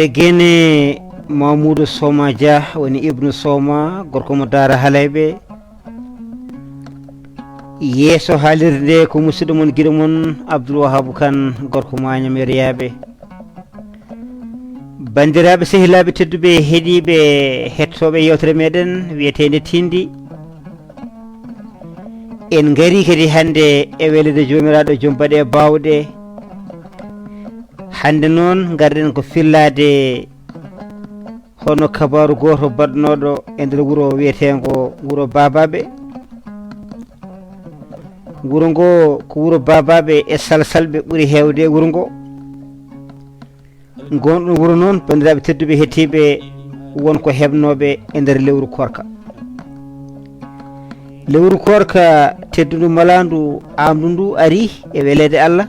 gene Mamoudou Soma Dia woni Ibnu Soma gorko mo Dara Halaybe yeso haalirde ko musidɗo mon giɗo mon Abdoul Wahab Kane gorko Mañamere Yaɓe bandiraɓe sehilaɓe tedduɓe heeɗiɓe hettoɓe yewtere meɗen wiyetede Tindi en gari kadi hande e welede jomiraɗo joom baɗe bawɗe hande noon garɗen ko fillade hono kabaru goto badnoɗo e nder wuuro wiyetengo wuuro Babaɓe wuuro ngo ko wuuro Babaɓe e Salsalɓe ɓuuri hewde wuuro ngo gonɗon wuuro noon bandiraɓe tedduɓe hettiɓe wonko hebnoɓe e nder lewru Korka lewru Korka teddudu malandu amdu ndu ari e welede Allah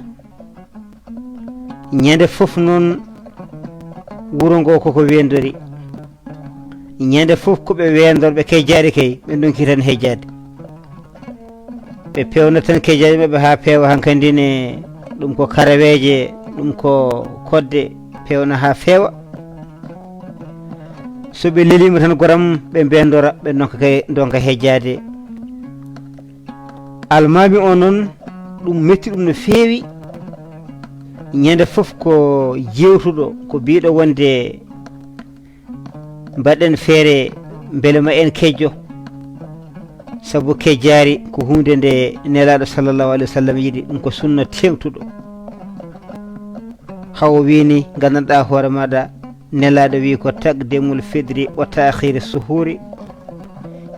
ñande foof noon wuuro ngo koko wendori ñande foof koɓe wendorɓe kejjade kay ɓe donki tan hejjade ɓe pewna tan kejjade mabɓe ha peewa hankkandi ne ɗum ko karaweje ɗum ko kodde pewna ha feewa so ɓe lelima tan goram ɓe bendora ɓe donka hejjade almami o noon ɗum metti ɗum no feewi ñande foof ko jewtuɗo ko biɗo wonde mbaɗen feere beele ma en kejjo saabu kejjari ko hunde nde nelaɗo sallllahu alayhi wa sallam yiɗi ɗum ko sunna tewtuɗo haw wini gandanɗa hoore maɗa nelaɗo wi ko taqdimul fidri wa ta'khir suhuri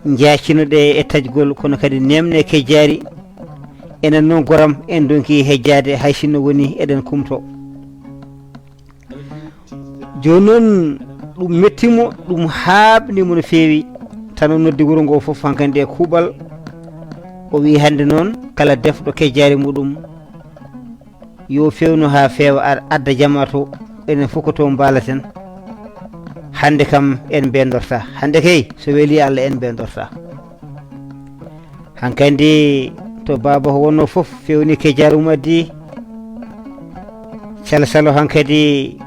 jaacinoɗe e tajgol kono kadi nemne kejjari enen noon goram en donki hejjade hay sinno woni eɗen kumto joni noon ɗum mettimo ɗum haɓnimo no feewi tan o noddi wuuro ngo foof hankkandi e kuuɓal o wi hande noon kala defɗo kejjari muɗum yo fewnu ha feewa adda jama to enen fof ko to mbalaten hande kam en bendorta hande kay so weeli Allah en bendorta hankkandi to baba ko wonno foof fewni kejjari mum addi Salsalo hankkadi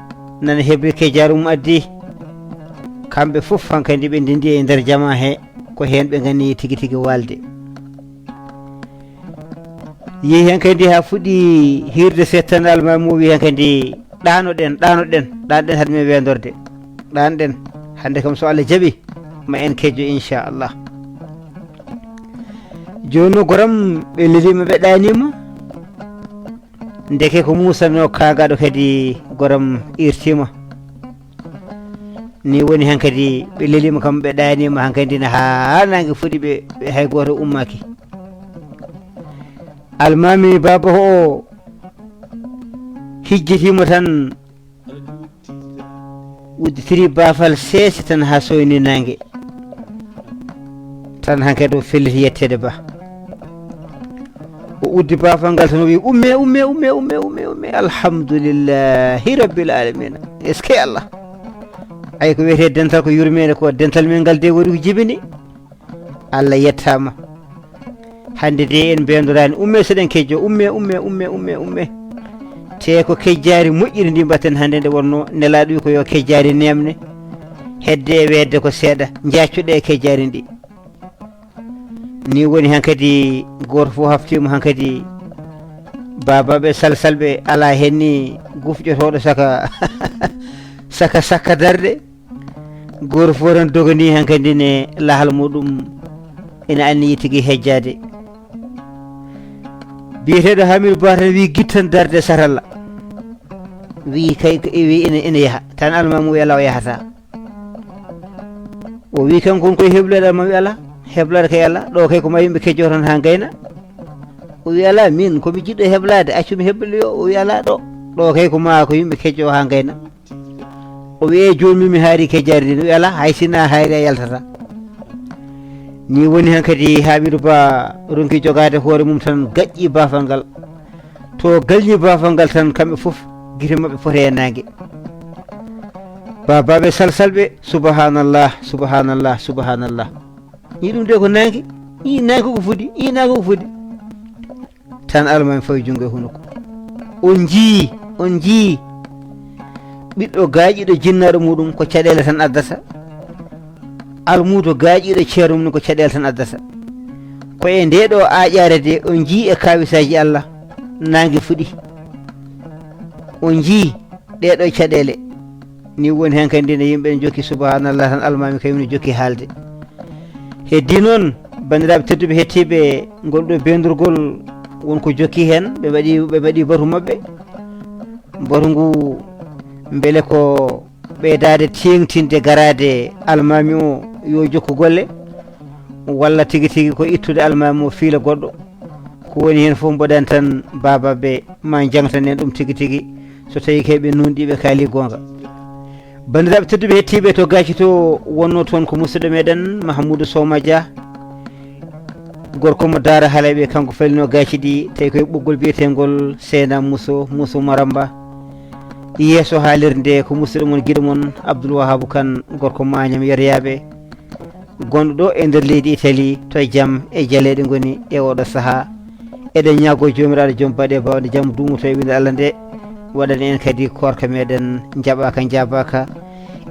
nana heɓri kejjari mum addi kamɓe foof hankkadi ɓe ndindi e nder jama he ko hen ɓe gani tigui tigui walde yeehi hankkadi ha fuɗɗi hirde settane almami o wi hankkadi ɗanoɗen haade men wendorde ɗanɗen hande kam so Allah jaaɓi ma en kejjo inchallah joni no goram ɓe lelima ɓe ɗanima ndeke ko musano kagaɗo kadi goram irtima ni woni hankkadi ɓe lelima kam ɓe ɗanima hankkadi ne ha nangue fuɗi ɓe hay goto ummaki almami baba o hijjitima tan udditiri bafal seese tan ha soyni nangue tan hankkadi o felliti yettede ba o uddi bafal ngal tan o wi umme alhamdulillahi rabbil alamina est ce que Allah ay ko wiyete dental ko yurmede ko dental men ngal de waɗi ko jibini Allah yettama hande de en bendorani umme seɗen kejjo umme te ko kejjari moƴƴiri ndi mbatten hande nde wonno nelaɗo wi ko yo kejjari nemne hedde e wedde ko seeɗa jaccuɗe e kejjari ndi ni woni hankkadi goto fof haftima hankkadi babaɓe Salsalɓe ala henni gufƴotoɗo saka darde goto fof tan dogani hankkadi ne lahal muɗum ina anniyi tigui hejjade biyeteɗo Hamidou Ba tan wi guittan darde saralla wi kay wi ina yaaha tan almami wi ala o yahata o wi kanko koye heblade almami ala heblade kay ala ɗo kay koma yimɓe kejjo tan ha gayna o wi ala min komi jiɗɗo heblade accumi heble o wi ala ɗo kay koma ko yimɓe kejjo ha gayna o wi joni mi haari kejjari ndi o wi ala hay sinna haari a yaltata ni woni hankkadi Hamidou Ba ronki jogade hoore mum tan gaƴƴi bafal ngal to galñi bafal ngal tan kamɓe foof guite mabɓe foti e nangue babaɓe Salsalɓe subhanallah yi ɗum de ko nangue yi nangue koko fuɗi tan almami fawi junggo e hunuko on jii ɓiɗɗo gaaƴiɗo jinnaɗo muɗum ko caɗele tan addata, almudo gaaƴiɗo ceerum ni ko caɗele tan addata. ko e ndeɗo aƴare de on jii e kawisaji Allah nangue fuɗi, on jii ɗeɗo caɗele ni woni hen kadi ne yimɓe jokki subhanallah tan almami kañum jokki haalde. heddi noon bandiraɓe tedduɓe hettiɓe ngolɗo bendurgol wonko jokki hen ɓe mbaɗi batu mabɓe. batu ngu beele ko ɓeydade tengtinde garade almami o yo jokku golle, walla tigui tigui ko ittude almami o fiila goɗɗo. ko woni hen foof mboɗani tan babaɓe ma jangtan en ɗum tigui tigui so tawi keɓe nunɗiɓe kaali gonga. bandiraɓe tedduɓe hettiɓe to gaci to wonno toon ko musidɗo meɗen Mahamoudou Sowma Dia, gorko mo Daara Halaɓe, kanko falino gaci ɗi tawi koye ɓoggol biyetegol Seyna Mousso Maramba. yeeso haalirde ko musidɗo mon guiɗo moon Abdoul Wahabou Kane, gorko Magnam Yoroyaɓe, gonɗo ɗo e nder leydi Italie to jaam e jaleɗe goni e oɗo saaha. eɗen ñaago jomiraɗo joom baɗe bawɗe jaam duumoto e winde Allah nde waɗani en kadi korka meɗen jaɓaka jabaka.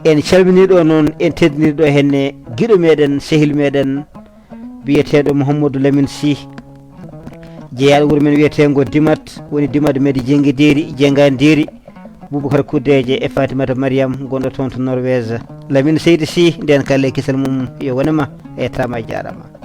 en calminiɗo noon en teddiniɗo henne guiɗo meɗen sehil meɗen biyeteɗo Mouhamadou Lamine Sy, jeeyaɗo wuuro men wiyetego Dimat, woni Dimat Medi Jengani Diri, Boubacar Kuddeje e Fatimata Mariam gonɗo toon to Norvège. Lamine Seydi Sy nden kalle kisal mum yo wonema e tama jarama.